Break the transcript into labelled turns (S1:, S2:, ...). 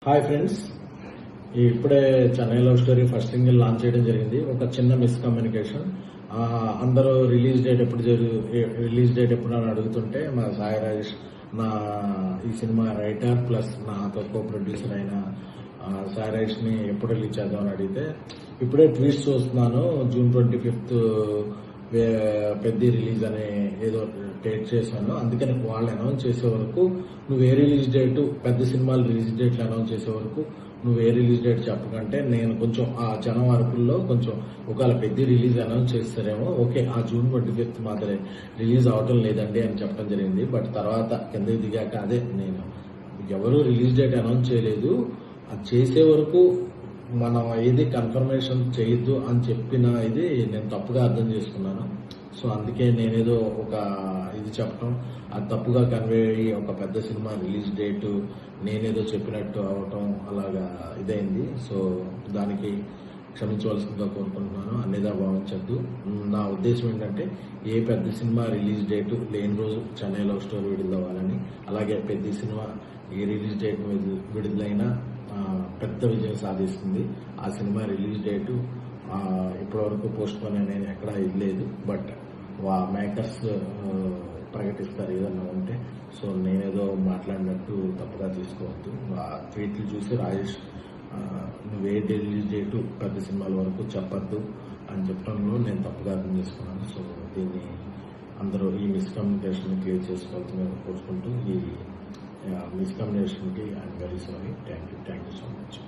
S1: Hi friends, ఇప్పుడే Chennai love story first single launch చేయడం జరిగింది. ఒక చిన్న మిస్కమ్యూనికేషన్. అందరూ రిలీజ్ డేట్ ఎప్పుడు అని అడుగుతుంటే మా సాయి రాజేష్ ఈ సినిమా రైటర్ ప్లస్ నాతో కో ప్రొడ్యూసర్ అయిన సాయి రాజేష్ ని ఎప్పుడు రిలీజ్ చేద్దామని అడిగితే ఇప్పుడే ట్వీట్స్ చూస్తున్నాను, June 25th పెద్ద రిలీజ్ అనే ఏదో డేట్ చేశాను, అందుకని వాళ్ళు అనౌన్స్ చేసే వరకు నువ్వు ఏ రిలీజ్ డేట్, పెద్ద సినిమాలు రిలీజ్ డేట్లు అనౌన్స్ చేసే వరకు నువ్వు ఏ రిలీజ్ డేట్ చెప్పకంటే నేను కొంచెం ఆ జనం వరకుల్లో కొంచెం ఒకవేళ పెద్ద రిలీజ్ అనౌన్స్ చేస్తారేమో, ఓకే ఆ June 25th మాత్రమే రిలీజ్ అవటం లేదండి అని చెప్పడం జరిగింది. బట్ తర్వాత కిందకి దిగాక అదే నేను ఎవరు రిలీజ్ డేట్ అనౌన్స్ చేయలేదు, అది చేసే వరకు మనం ఏది కన్ఫర్మేషన్ చేయొద్దు అని చెప్పిన ఇది నేను తప్పుగా అర్థం చేసుకున్నాను. సో అందుకే నేనేదో ఒక ఇది చెప్పడం అది తప్పుగా కన్వే అయ్యి ఒక పెద్ద సినిమా రిలీజ్ డేటు నేనేదో చెప్పినట్టు అవటం అలాగా ఇదైంది. సో దానికి క్షమించవలసిందిగా కోరుకుంటున్నాను, అన్నిదా భావించద్దు. నా ఉద్దేశం ఏంటంటే ఏ పెద్ద సినిమా రిలీజ్ డేటు లేని రోజు చెన్నై లవ్ స్టోరీ విడుదలవ్వాలని, అలాగే పెద్ద సినిమా ఏ రిలీజ్ డేట్ విడుదలైనా పెద్ద విజయం సాధిస్తుంది. ఆ సినిమా రిలీజ్ డేటు ఇప్పటివరకు పోస్ట్ పోన్ అనేది ఎక్కడా ఇవ్వలేదు, బట్ మేకర్స్ ప్రకటిస్తారు ఏదన్నా ఉంటే. సో నేనేదో మాట్లాడినట్టు తప్పుగా తీసుకోవద్దు. ఆ ట్వీట్లు చూసి రాజేష్ నువ్వే రిలీజ్ డేటు పెద్ద సినిమాల వరకు చెప్పద్దు అని చెప్పడంలో నేను తప్పుగా అర్థం చేసుకున్నాను. సో దీన్ని అందరూ ఈ మిస్కమ్యూనికేషన్ క్లియర్ చేసుకోవాల్సిందిగా కోరుకుంటూ ఈ మిస్కమ్యూనికేషన్కి I'm very sorry. Thank you so much.